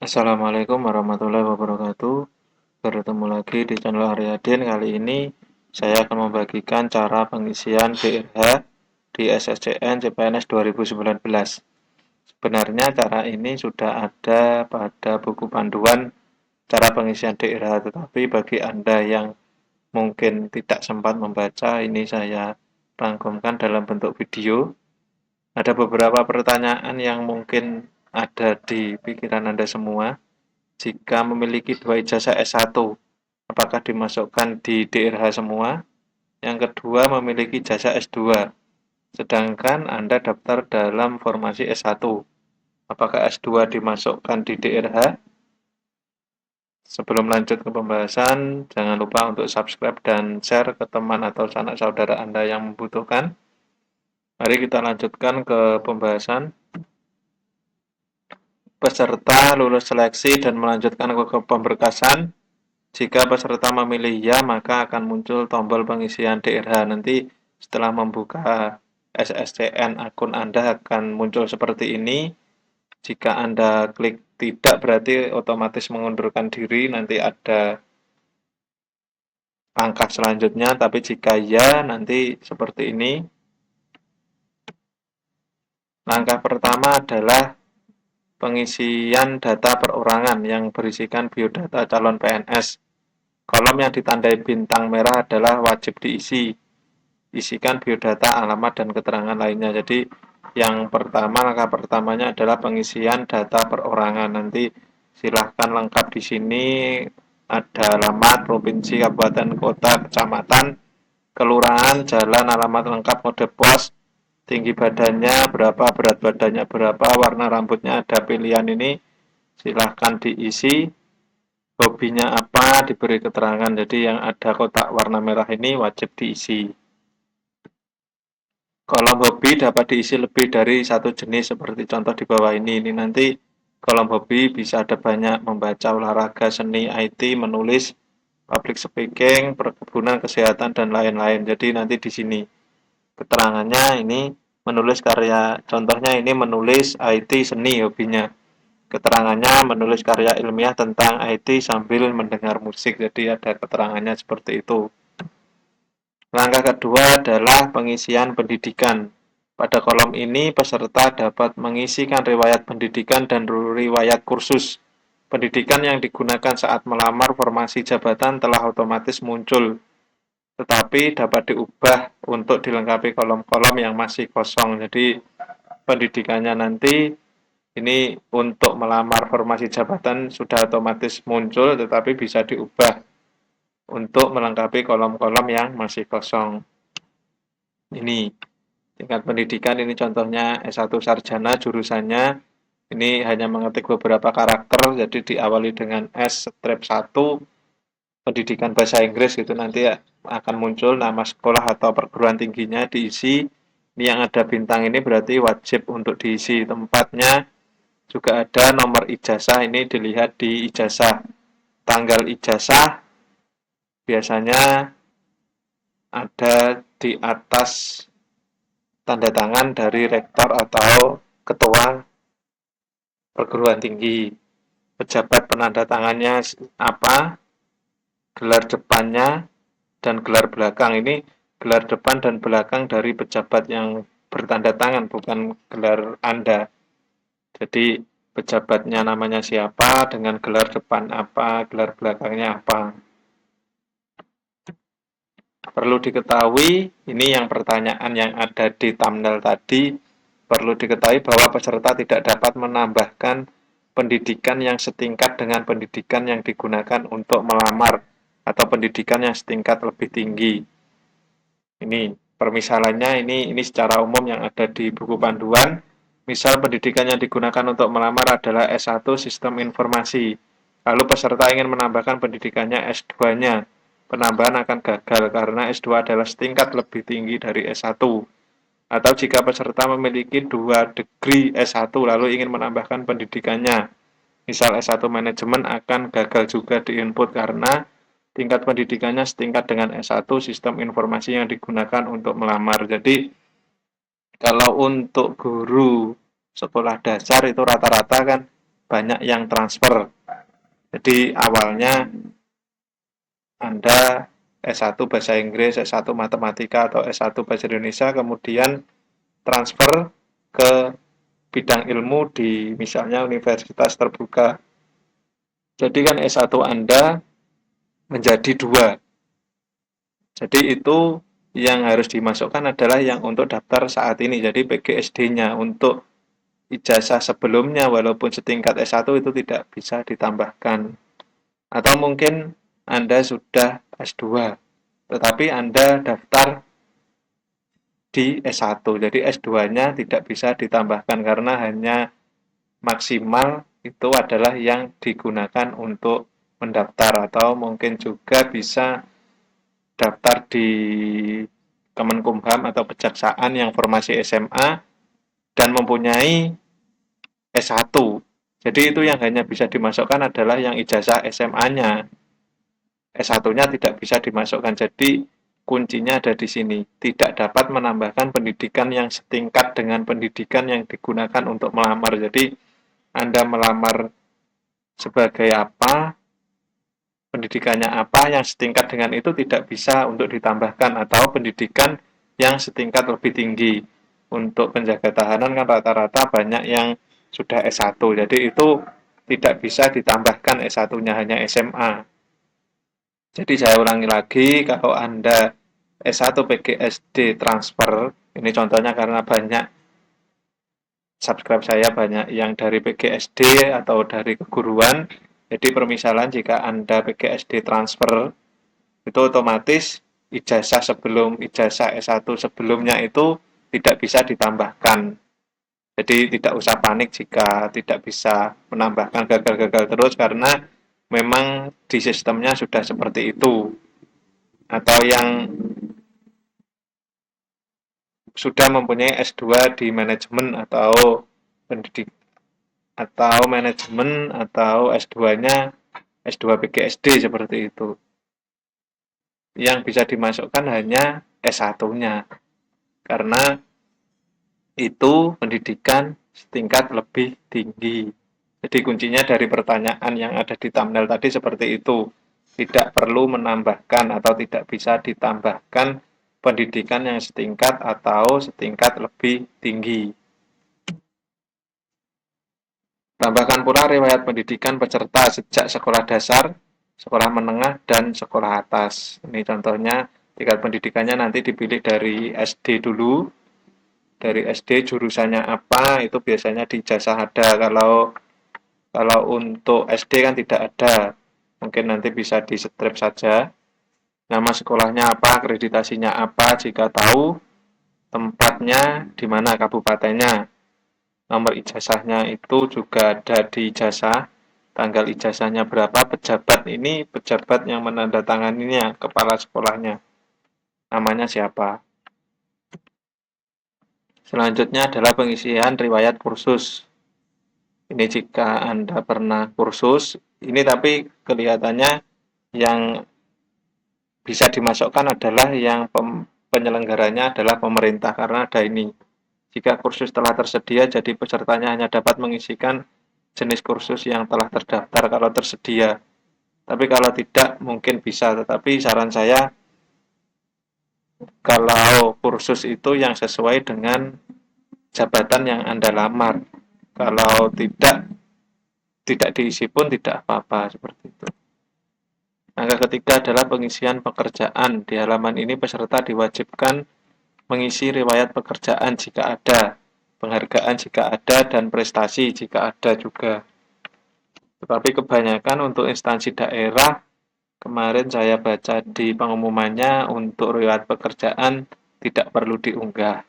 Assalamualaikum warahmatullahi wabarakatuh. Bertemu lagi di channel Aryadin. Kali ini saya akan membagikan cara pengisian DRH di SSCN CPNS 2019. Sebenarnya cara ini sudah ada pada buku panduan cara pengisian DRH, tetapi bagi Anda yang mungkin tidak sempat membaca, ini saya rangkumkan dalam bentuk video. Ada beberapa pertanyaan yang mungkin ada di pikiran Anda semua. Jika memiliki dua ijazah S1, apakah dimasukkan di DRH semua? Yang kedua, memiliki ijazah S2, sedangkan Anda daftar dalam formasi S1. Apakah S2 dimasukkan di DRH? Sebelum lanjut ke pembahasan, jangan lupa untuk subscribe dan share ke teman atau sanak saudara Anda yang membutuhkan. Mari kita lanjutkan ke pembahasan. Peserta lulus seleksi dan melanjutkan ke pemberkasan. Jika peserta memilih ya, maka akan muncul tombol pengisian DRH. Nanti setelah membuka SSCN, akun Anda akan muncul seperti ini. Jika Anda klik tidak, berarti otomatis mengundurkan diri. Nanti ada langkah selanjutnya, tapi jika ya, nanti seperti ini. Langkah pertama adalah pengisian data perorangan yang berisikan biodata calon PNS. Kolom yang ditandai bintang merah adalah wajib diisi. Isikan biodata, alamat, dan keterangan lainnya. Jadi yang pertama, langkah pertamanya adalah pengisian data perorangan. Nanti silahkan lengkap di sini, ada alamat, provinsi, kabupaten, kota, kecamatan, kelurahan, jalan, alamat lengkap, kode pos, tinggi badannya berapa, berat badannya berapa, warna rambutnya ada pilihan ini, silahkan diisi. Hobinya apa, diberi keterangan. Jadi yang ada kotak warna merah ini wajib diisi. Kolom hobi dapat diisi lebih dari satu jenis seperti contoh di bawah ini. Ini nanti kolom hobi bisa ada banyak, membaca, olahraga, seni, IT, menulis, public speaking, perkebunan, kesehatan, dan lain-lain. Jadi nanti di sini keterangannya ini menulis karya, contohnya ini menulis IT, seni, hobinya. Keterangannya menulis karya ilmiah tentang IT sambil mendengar musik. Jadi ada keterangannya seperti itu. Langkah kedua adalah pengisian pendidikan. Pada kolom ini, peserta dapat mengisikan riwayat pendidikan dan riwayat kursus. Pendidikan yang digunakan saat melamar formasi jabatan telah otomatis muncul, tetapi dapat diubah untuk dilengkapi kolom-kolom yang masih kosong. Jadi, pendidikannya nanti ini untuk melamar formasi jabatan sudah otomatis muncul, tetapi bisa diubah untuk melengkapi kolom-kolom yang masih kosong. Ini tingkat pendidikan, ini contohnya S1 sarjana, jurusannya ini hanya mengetik beberapa karakter, jadi diawali dengan S-1, pendidikan bahasa Inggris gitu, nanti akan muncul nama sekolah atau perguruan tingginya diisi. Ini yang ada bintang ini berarti wajib untuk diisi. Tempatnya juga ada nomor ijazah, ini dilihat di ijazah. Tanggal ijazah biasanya ada di atas tanda tangan dari rektor atau ketua perguruan tinggi. Pejabat penandatangannya apa, gelar depannya, dan gelar belakang. Ini gelar depan dan belakang dari pejabat yang bertanda tangan, bukan gelar Anda. Jadi pejabatnya namanya siapa, dengan gelar depan apa, gelar belakangnya apa. Perlu diketahui, ini yang pertanyaan yang ada di thumbnail tadi, perlu diketahui bahwa peserta tidak dapat menambahkan pendidikan yang setingkat dengan pendidikan yang digunakan untuk melamar atau pendidikan yang setingkat lebih tinggi. Ini permisalannya, ini secara umum yang ada di buku panduan. Misal pendidikan yang digunakan untuk melamar adalah S1 Sistem Informasi. Lalu peserta ingin menambahkan pendidikannya S2-nya. Penambahan akan gagal karena S2 adalah setingkat lebih tinggi dari S1. Atau jika peserta memiliki 2 degree S1 lalu ingin menambahkan pendidikannya, misal S1 manajemen, akan gagal juga diinput karena tingkat pendidikannya setingkat dengan S1 sistem informasi yang digunakan untuk melamar. Jadi kalau untuk guru sekolah dasar itu rata-rata kan banyak yang transfer. Jadi awalnya Anda S1 Bahasa Inggris, S1 Matematika, atau S1 Bahasa Indonesia, kemudian transfer ke bidang ilmu di misalnya universitas terbuka. Jadi kan S1 Anda menjadi 2. Jadi itu yang harus dimasukkan adalah yang untuk daftar saat ini. Jadi PGSD-nya untuk ijazah sebelumnya walaupun setingkat S1 itu tidak bisa ditambahkan. Atau mungkin Anda sudah S2, tetapi Anda daftar di S1. Jadi S2-nya tidak bisa ditambahkan karena hanya maksimal itu adalah yang digunakan untuk mendaftar, atau mungkin juga bisa daftar di Kemenkumham atau Kejaksaan yang formasi SMA dan mempunyai S1. Jadi itu yang hanya bisa dimasukkan adalah yang ijazah SMA-nya. S1-nya tidak bisa dimasukkan. Jadi kuncinya ada di sini. Tidak dapat menambahkan pendidikan yang setingkat dengan pendidikan yang digunakan untuk melamar. Jadi Anda melamar sebagai apa, pendidikannya apa, yang setingkat dengan itu tidak bisa untuk ditambahkan, atau pendidikan yang setingkat lebih tinggi. Untuk penjaga tahanan kan rata-rata banyak yang sudah S1, jadi itu tidak bisa ditambahkan S1-nya, hanya SMA. Jadi saya ulangi lagi, kalau Anda S1 PGSD transfer, ini contohnya karena banyak subscribe saya banyak yang dari PGSD atau dari keguruan. Jadi permisalan jika Anda PGSD transfer, itu otomatis ijazah sebelum ijazah S1 sebelumnya itu tidak bisa ditambahkan. Jadi tidak usah panik jika tidak bisa menambahkan, gagal-gagal terus, karena memang di sistemnya sudah seperti itu. Atau yang sudah mempunyai S2 di manajemen atau pendidik atau manajemen atau S2-nya S2 PGSD seperti itu. Yang bisa dimasukkan hanya S1-nya. Karena itu pendidikan setingkat lebih tinggi. Jadi kuncinya dari pertanyaan yang ada di thumbnail tadi seperti itu. Tidak perlu menambahkan atau tidak bisa ditambahkan pendidikan yang setingkat atau setingkat lebih tinggi. Tambahkan pula riwayat pendidikan peserta sejak sekolah dasar, sekolah menengah, dan sekolah atas. Ini contohnya tingkat pendidikannya nanti dipilih dari SD dulu. Dari SD jurusannya apa, itu biasanya di ijazah ada. Kalau untuk SD kan tidak ada. Mungkin nanti bisa di strip saja. Nama sekolahnya apa, akreditasinya apa, jika tahu, tempatnya di mana, kabupatennya. Nomor ijazahnya itu juga ada di ijazah. Tanggal ijazahnya berapa, pejabat ini, pejabat yang menandatanganinya, kepala sekolahnya. Namanya siapa. Selanjutnya adalah pengisian riwayat kursus. Ini jika Anda pernah kursus, ini tapi kelihatannya yang bisa dimasukkan adalah yang penyelenggaranya adalah pemerintah, karena ada ini. Jika kursus telah tersedia, jadi pesertanya hanya dapat mengisikan jenis kursus yang telah terdaftar kalau tersedia. Tapi kalau tidak, mungkin bisa. Tetapi saran saya, kalau kursus itu yang sesuai dengan jabatan yang Anda lamar. Kalau tidak diisi pun tidak apa-apa, seperti itu. Angka ketiga adalah pengisian pekerjaan. Di halaman ini peserta diwajibkan mengisi riwayat pekerjaan jika ada, penghargaan jika ada, dan prestasi jika ada juga. Tetapi kebanyakan untuk instansi daerah, kemarin saya baca di pengumumannya untuk riwayat pekerjaan tidak perlu diunggah.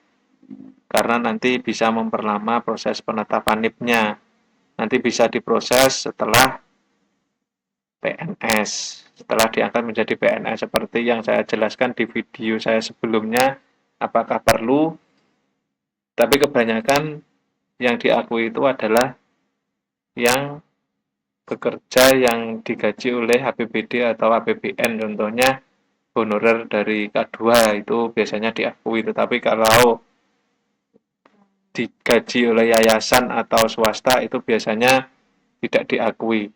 Karena nanti bisa memperlama proses penetapan NIP-nya. Nanti bisa diproses setelah PNS, setelah diangkat menjadi PNS, seperti yang saya jelaskan di video saya sebelumnya, apakah perlu. Tapi kebanyakan yang diakui itu adalah yang bekerja yang digaji oleh APBD atau APBN, contohnya honorer dari K2 itu biasanya diakui. Tetapi kalau digaji oleh yayasan atau swasta itu biasanya tidak diakui.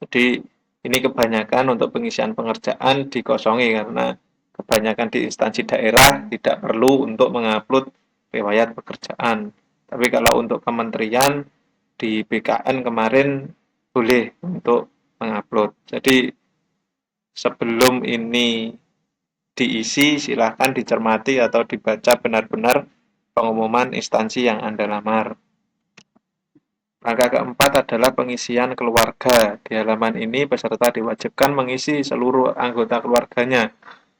Jadi ini kebanyakan untuk pengisian pengerjaan dikosongi karena kebanyakan di instansi daerah tidak perlu untuk mengupload riwayat pekerjaan. Tapi kalau untuk kementerian di BKN kemarin boleh untuk mengupload. Jadi sebelum ini diisi silahkan dicermati atau dibaca benar-benar pengumuman instansi yang Anda lamar. Langkah keempat adalah pengisian keluarga. Di halaman ini peserta diwajibkan mengisi seluruh anggota keluarganya,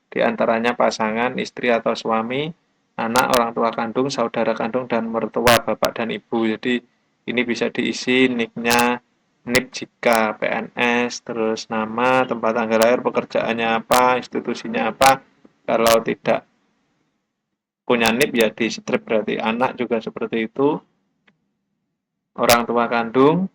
di antaranya pasangan, istri atau suami, anak, orang tua kandung, saudara kandung, dan mertua bapak dan ibu. Jadi ini bisa diisi NIK-nya, NIP jika PNS, terus nama, tempat tanggal lahir, pekerjaannya apa, institusinya apa. Kalau tidak punya NIP ya di strip berarti anak juga seperti itu. Orang tua kandung,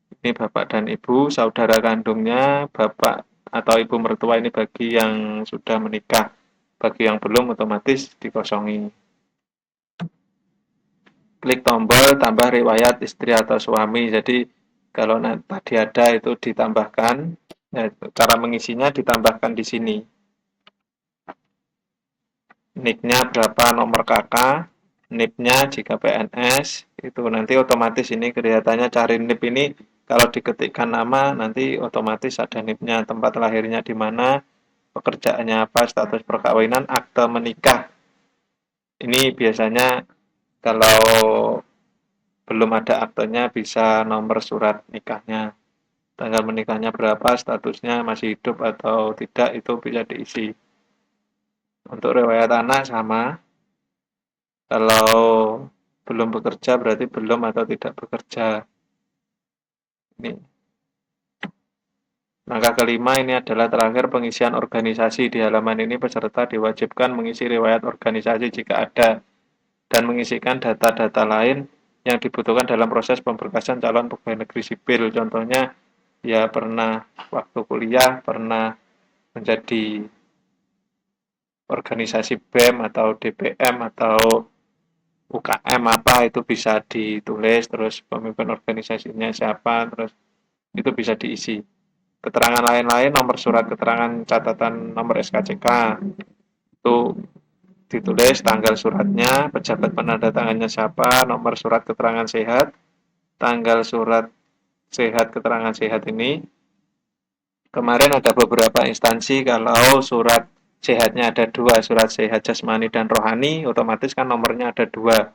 ini bapak dan ibu, saudara kandungnya, bapak atau ibu mertua ini bagi yang sudah menikah. Bagi yang belum otomatis dikosongi. Klik tombol tambah riwayat istri atau suami. Jadi kalau tadi ada itu ditambahkan, ya, cara mengisinya ditambahkan di sini. NIK-nya berapa, nomor kakak, NIP-nya jika PNS, itu nanti otomatis ini kelihatannya cari NIP ini kalau diketikkan nama nanti otomatis ada NIP-nya, tempat lahirnya di mana, pekerjaannya apa, status perkawinan, akte menikah. Ini biasanya kalau belum ada aktenya bisa nomor surat nikahnya. Tanggal menikahnya berapa, statusnya masih hidup atau tidak, itu bisa diisi. Untuk riwayat anak sama, kalau belum bekerja berarti belum atau tidak bekerja. Ini. Langkah kelima ini adalah terakhir pengisian organisasi. Di halaman ini peserta diwajibkan mengisi riwayat organisasi jika ada dan mengisikan data-data lain yang dibutuhkan dalam proses pemberkasan calon pegawai negeri sipil. Contohnya ya pernah waktu kuliah, pernah menjadi organisasi BEM atau DPM atau UKM apa itu bisa ditulis, terus pemimpin organisasinya siapa, terus itu bisa diisi. Keterangan lain-lain, nomor surat keterangan catatan nomor SKCK, itu ditulis tanggal suratnya, pejabat penandatangannya siapa, nomor surat keterangan sehat, tanggal surat sehat keterangan sehat ini. Kemarin ada beberapa instansi kalau surat sehatnya ada dua, surat sehat jasmani dan rohani, otomatis kan nomornya ada dua.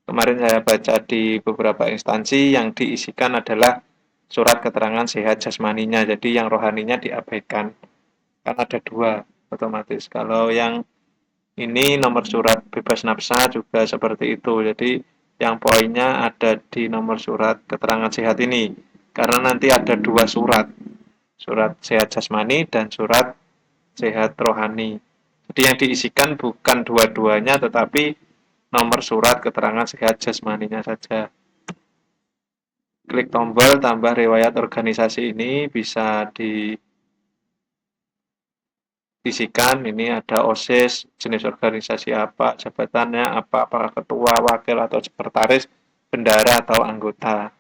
Kemarin saya baca di beberapa instansi yang diisikan adalah surat keterangan sehat jasmaninya, jadi yang rohaninya diabaikan. Kan ada dua otomatis. Kalau yang ini nomor surat bebas nafsa juga seperti itu. Jadi yang poinnya ada di nomor surat keterangan sehat ini. Karena nanti ada dua surat. Surat sehat jasmani dan surat sehat rohani. Jadi yang diisikan bukan dua-duanya tetapi nomor surat keterangan sehat jasmaninya saja. Klik tombol tambah riwayat organisasi ini bisa diisikan. Ini ada OSIS, jenis organisasi apa, jabatannya apa, apakah ketua, wakil atau sekretaris, bendara atau anggota.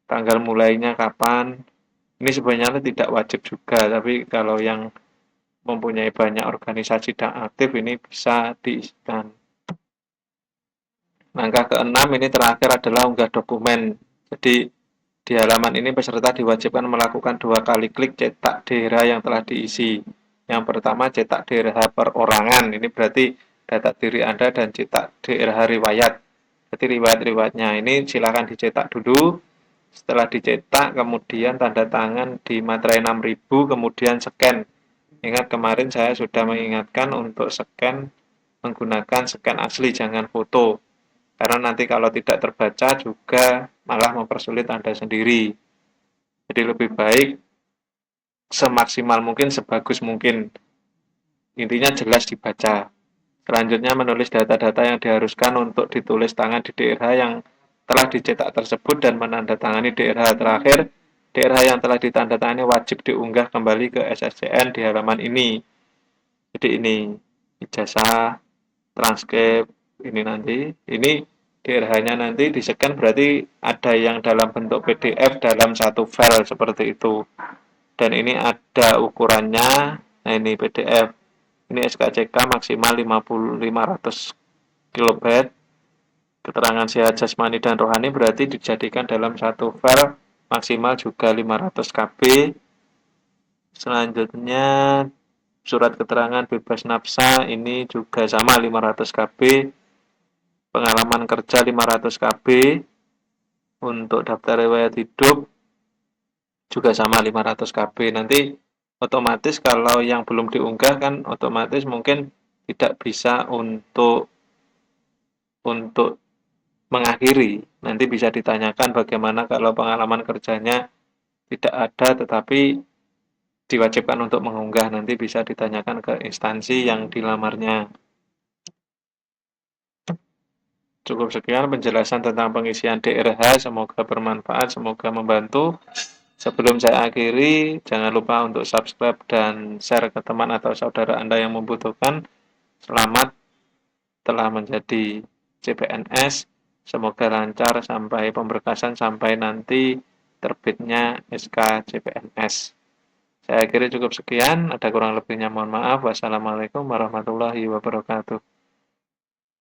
Tanggal mulainya kapan. Ini sebenarnya tidak wajib juga, tapi kalau yang mempunyai banyak organisasi dan aktif ini bisa diisikan. Langkah keenam ini terakhir adalah unggah dokumen. Jadi di halaman ini peserta diwajibkan melakukan 2 kali klik cetak daerah yang telah diisi. Yang pertama cetak daerah perorangan, ini berarti data diri Anda dan cetak daerah riwayat. Berarti riwayat-riwayatnya ini silakan dicetak dulu. Setelah dicetak kemudian tanda tangan di materai 6000 kemudian scan. Ingat kemarin saya sudah mengingatkan untuk scan menggunakan scan asli jangan foto. Karena nanti kalau tidak terbaca juga malah mempersulit Anda sendiri. Jadi lebih baik semaksimal mungkin, sebagus mungkin. Intinya jelas dibaca. Selanjutnya menulis data-data yang diharuskan untuk ditulis tangan di daerah yang telah dicetak tersebut dan menandatangani daerah terakhir. Daerah yang telah ditandatangani wajib diunggah kembali ke SSCN di halaman ini. Jadi ini ijazah, transkrip, ini nanti. Ini DRH-nya nanti di-scan berarti ada yang dalam bentuk PDF dalam satu file seperti itu. Dan ini ada ukurannya. Nah, ini PDF. Ini SKCK maksimal 500 kilobyte. Keterangan sehat jasmani dan rohani berarti dijadikan dalam satu file maksimal juga 500 KB. Selanjutnya surat keterangan bebas nafsa ini juga sama 500 KB. Pengalaman kerja 500 KB. Untuk daftar riwayat hidup juga sama 500 KB. Nanti otomatis kalau yang belum diunggah kan otomatis mungkin tidak bisa untuk mengakhiri. Nanti bisa ditanyakan bagaimana kalau pengalaman kerjanya tidak ada tetapi diwajibkan untuk mengunggah. Nanti bisa ditanyakan ke instansi yang dilamarnya. Cukup sekian penjelasan tentang pengisian DRH. Semoga bermanfaat, semoga membantu. Sebelum saya akhiri, jangan lupa untuk subscribe dan share ke teman atau saudara Anda yang membutuhkan. Selamat telah menjadi CPNS. Semoga lancar sampai pemberkasan sampai nanti terbitnya SK CPNS. Saya akhiri cukup sekian. Ada kurang lebihnya mohon maaf. Wassalamualaikum warahmatullahi wabarakatuh.